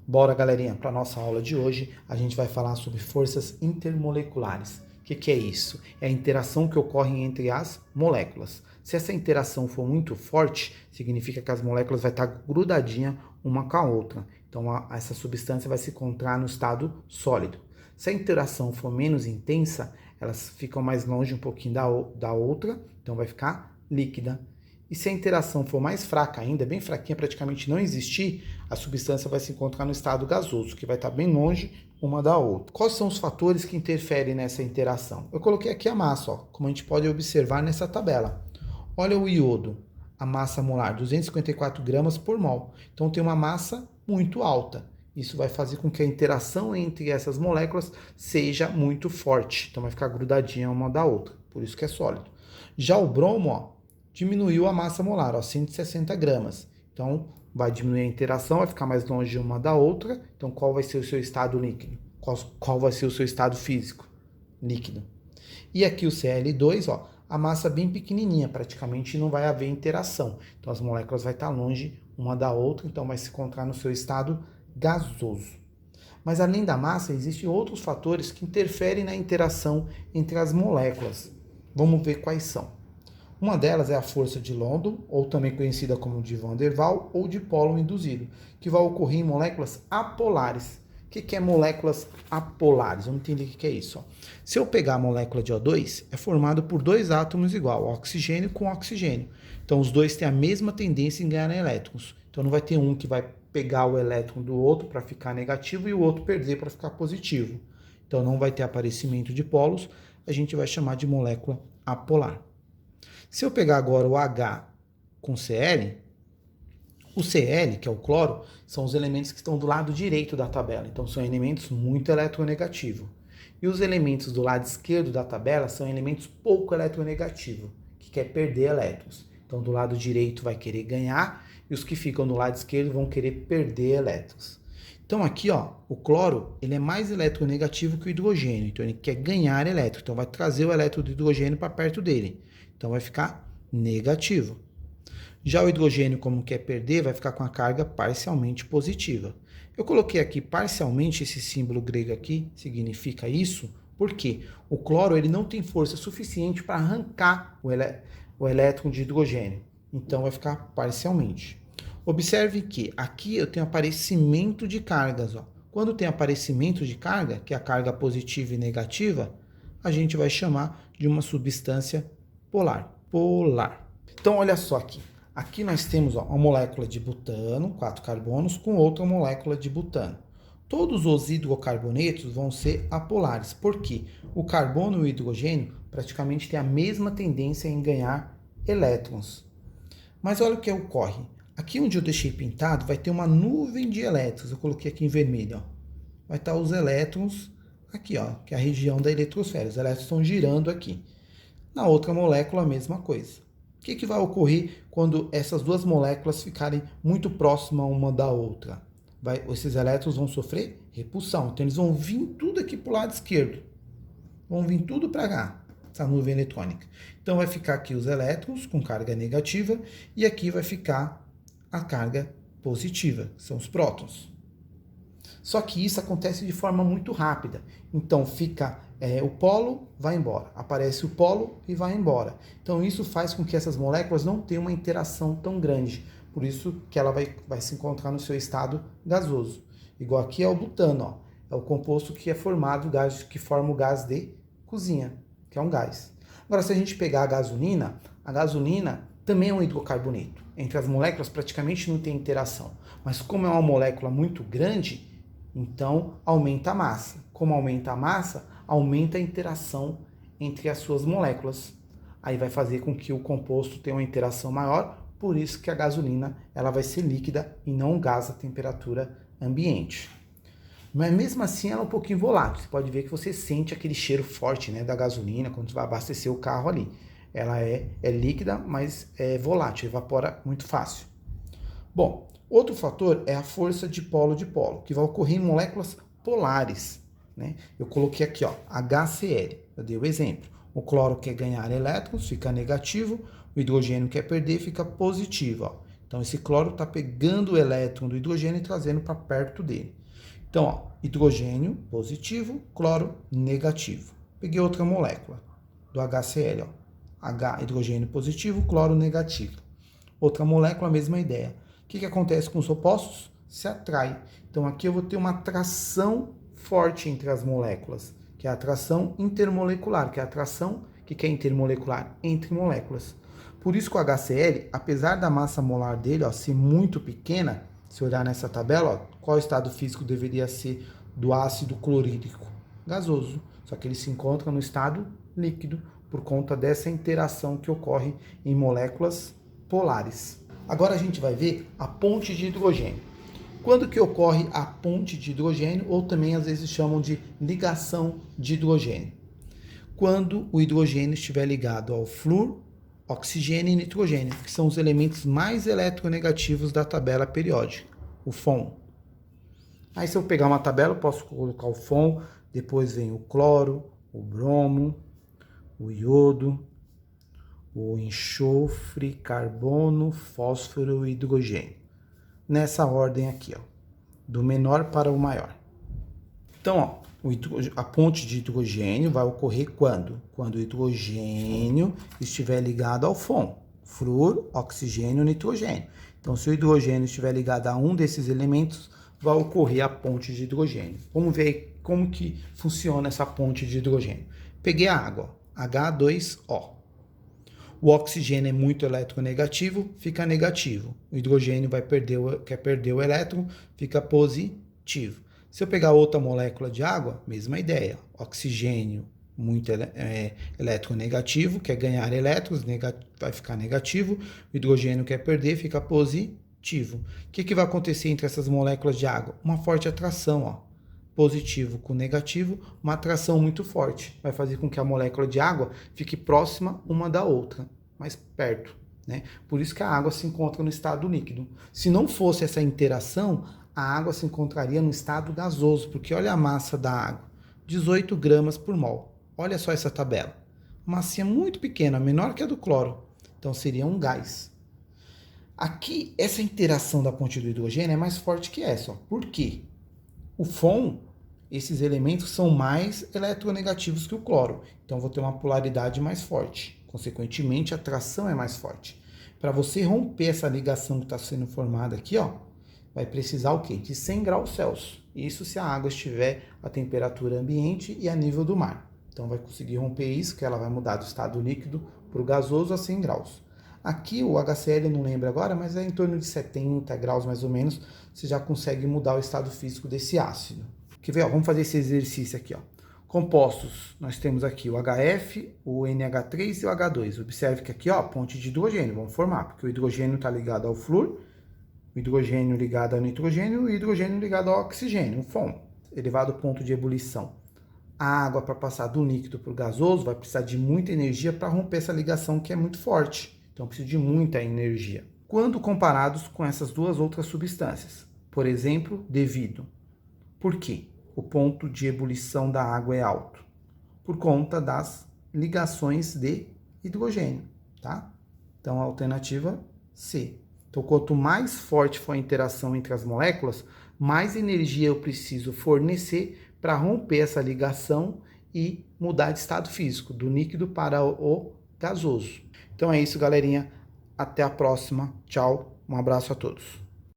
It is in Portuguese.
Bora, galerinha, para nossa aula de hoje, a gente vai falar sobre forças intermoleculares. O que é isso? É a interação que ocorre entre as moléculas. Se essa interação for muito forte, significa que as moléculas vão estar grudadinhas uma com a outra. Então, essa substância vai se encontrar no estado sólido. Se a interação for menos intensa, elas ficam mais longe um pouquinho da outra, então vai ficar líquida. E se a interação for mais fraca ainda, bem fraquinha, praticamente não existir, a substância vai se encontrar no estado gasoso, que vai estar bem longe uma da outra. Quais são os fatores que interferem nessa interação? Eu coloquei aqui a massa, ó, como a gente pode observar nessa tabela. Olha o iodo, a massa molar, 254 gramas por mol. Então tem uma massa muito alta. Isso vai fazer com que a interação entre essas moléculas seja muito forte. Então vai ficar grudadinha uma da outra, por isso que é sólido. Já o bromo, ó, diminuiu a massa molar, ó, 160 gramas. Então, vai diminuir a interação, vai ficar mais longe uma da outra. Então, qual vai ser o seu estado líquido? Qual vai ser o seu estado físico? Líquido. E aqui o Cl2, ó, a massa bem pequenininha, praticamente não vai haver interação. Então, as moléculas vão estar longe uma da outra, então vai se encontrar no seu estado gasoso. Mas além da massa, existem outros fatores que interferem na interação entre as moléculas. Vamos ver quais são. Uma delas é a força de London, ou também conhecida como de Van der Waals, ou dipolo induzido, que vai ocorrer em moléculas apolares. O que é moléculas apolares? Vamos entender o que é isso. Ó. Se eu pegar a molécula de O2, é formado por dois átomos igual, oxigênio com oxigênio. Então, os dois têm a mesma tendência em ganhar elétrons. Então, não vai ter um que vai pegar o elétron do outro para ficar negativo e o outro perder para ficar positivo. Então, não vai ter aparecimento de polos, a gente vai chamar de molécula apolar. Se eu pegar agora o H com Cl, o Cl, que é o cloro, são os elementos que estão do lado direito da tabela. Então, são elementos muito eletronegativos. E os elementos do lado esquerdo da tabela são elementos pouco eletronegativos, que quer perder elétrons. Então, do lado direito vai querer ganhar e os que ficam do lado esquerdo vão querer perder elétrons. Então, aqui, ó, o cloro ele é mais eletronegativo que o hidrogênio. Então, ele quer ganhar elétron. Então, vai trazer o elétron do hidrogênio para perto dele. Então, vai ficar negativo. Já o hidrogênio, como quer perder, vai ficar com a carga parcialmente positiva. Eu coloquei aqui parcialmente esse símbolo grego aqui, significa isso, porque o cloro ele não tem força suficiente para arrancar o elétron de hidrogênio. Então, vai ficar parcialmente. Observe que aqui eu tenho aparecimento de cargas. Ó. Quando tem aparecimento de carga, que é a carga positiva e negativa, a gente vai chamar de uma substância polar. Então, olha só aqui. Aqui nós temos ó, uma molécula de butano, 4 carbonos, com outra molécula de butano. Todos os hidrocarbonetos vão ser apolares, porque o carbono e o hidrogênio praticamente têm a mesma tendência em ganhar elétrons. Mas olha o que ocorre. Aqui onde eu deixei pintado vai ter uma nuvem de elétrons. Eu coloquei aqui em vermelho. Ó. Vai estar os elétrons aqui, ó, que é a região da eletrosfera. Os elétrons estão girando aqui. Na outra molécula, a mesma coisa. O que vai ocorrer quando essas duas moléculas ficarem muito próximas uma da outra? Esses elétrons vão sofrer repulsão. Então, eles vão vir tudo aqui para o lado esquerdo. Vão vir tudo para cá, essa nuvem eletrônica. Então, vai ficar aqui os elétrons com carga negativa e aqui vai ficar a carga positiva, que são os prótons. Só que isso acontece de forma muito rápida. Então, fica o polo, vai embora. Aparece o polo e vai embora. Então, isso faz com que essas moléculas não tenham uma interação tão grande. Por isso que ela vai se encontrar no seu estado gasoso. Igual aqui é o butano. Ó. É o composto que é formado, que forma o gás de cozinha, que é um gás. Agora, se a gente pegar a gasolina também é um hidrocarboneto. Entre as moléculas praticamente não tem interação. Mas como é uma molécula muito grande, então aumenta a massa. Como aumenta a massa, aumenta a interação entre as suas moléculas. Aí vai fazer com que o composto tenha uma interação maior, por isso que a gasolina ela vai ser líquida e não um gás a temperatura ambiente. Mas mesmo assim ela é um pouquinho volátil. Você pode ver que você sente aquele cheiro forte, né, da gasolina quando você vai abastecer o carro ali. Ela é líquida, mas é volátil, evapora muito fácil. Bom, outro fator é a força de polo, que vai ocorrer em moléculas polares. Né? Eu coloquei aqui, ó, HCl, eu dei o exemplo. O cloro quer ganhar elétrons, fica negativo. O hidrogênio quer perder, fica positivo. Ó. Então, esse cloro está pegando o elétron do hidrogênio e trazendo para perto dele. Então, ó, hidrogênio positivo, cloro negativo. Peguei outra molécula do HCl, ó. H, hidrogênio positivo, cloro negativo. Outra molécula, a mesma ideia. O que acontece com os opostos? Se atrai. Então, aqui eu vou ter uma atração forte entre as moléculas, que é a atração intermolecular, que é a atração que é intermolecular entre moléculas. Por isso que o HCl, apesar da massa molar dele ó, ser muito pequena, se olhar nessa tabela, ó, qual estado físico deveria ser do ácido clorídrico? Gasoso. Só que ele se encontra no estado líquido por conta dessa interação que ocorre em moléculas polares. Agora a gente vai ver a ponte de hidrogênio. Quando que ocorre a ponte de hidrogênio, ou também às vezes chamam de ligação de hidrogênio? Quando o hidrogênio estiver ligado ao flúor, oxigênio e nitrogênio, que são os elementos mais eletronegativos da tabela periódica, o FON. Aí se eu pegar uma tabela, eu posso colocar o FON, depois vem o cloro, o bromo, o iodo, o enxofre, carbono, fósforo e hidrogênio. Nessa ordem aqui, ó, do menor para o maior. Então, ó, a ponte de hidrogênio vai ocorrer quando? Quando o hidrogênio estiver ligado ao FON, flúor, oxigênio, nitrogênio. Então, se o hidrogênio estiver ligado a um desses elementos, vai ocorrer a ponte de hidrogênio. Vamos ver como que funciona essa ponte de hidrogênio. Peguei a água, H2O. O oxigênio é muito eletronegativo, fica negativo. O hidrogênio quer perder o elétron, fica positivo. Se eu pegar outra molécula de água, mesma ideia. Oxigênio muito eletronegativo, quer ganhar elétrons, vai ficar negativo. O hidrogênio quer perder, fica positivo. O que vai acontecer entre essas moléculas de água? Uma forte atração, ó. Positivo com negativo, uma atração muito forte. Vai fazer com que a molécula de água fique próxima uma da outra, mais perto, né? Por isso que a água se encontra no estado líquido. Se não fosse essa interação, a água se encontraria no estado gasoso, porque olha a massa da água, 18 gramas por mol. Olha só essa tabela. Massinha muito pequena, menor que a do cloro. Então seria um gás. Aqui, essa interação da ponte do hidrogênio é mais forte que essa. Ó. Por quê? O FON, esses elementos são mais eletronegativos que o cloro. Então vou ter uma polaridade mais forte. Consequentemente, a atração é mais forte. Para você romper essa ligação que está sendo formada aqui, ó, vai precisar o quê? De 100 graus Celsius. Isso se a água estiver a temperatura ambiente e a nível do mar. Então vai conseguir romper isso, que ela vai mudar do estado líquido para o gasoso a 100 graus. Aqui o HCl eu não lembro agora, mas é em torno de 70 graus mais ou menos, você já consegue mudar o estado físico desse ácido. Quer ver? Ó, vamos fazer esse exercício aqui. Ó. Compostos, nós temos aqui o HF, o NH3 e o H2. Observe que aqui, ó, ponte de hidrogênio, vamos formar, porque o hidrogênio está ligado ao flúor, o hidrogênio ligado ao nitrogênio e o hidrogênio ligado ao oxigênio, o FON, elevado ao ponto de ebulição. A água, para passar do líquido para o gasoso, vai precisar de muita energia para romper essa ligação que é muito forte. Então, precisa de muita energia. Quando comparados com essas duas outras substâncias, por exemplo, devido. Por quê? O ponto de ebulição da água é alto. Por conta das ligações de hidrogênio, tá? Então, a alternativa C. Então, quanto mais forte for a interação entre as moléculas, mais energia eu preciso fornecer para romper essa ligação e mudar de estado físico, do líquido para o gasoso. Então é isso, galerinha. Até a próxima. Tchau. Um abraço a todos.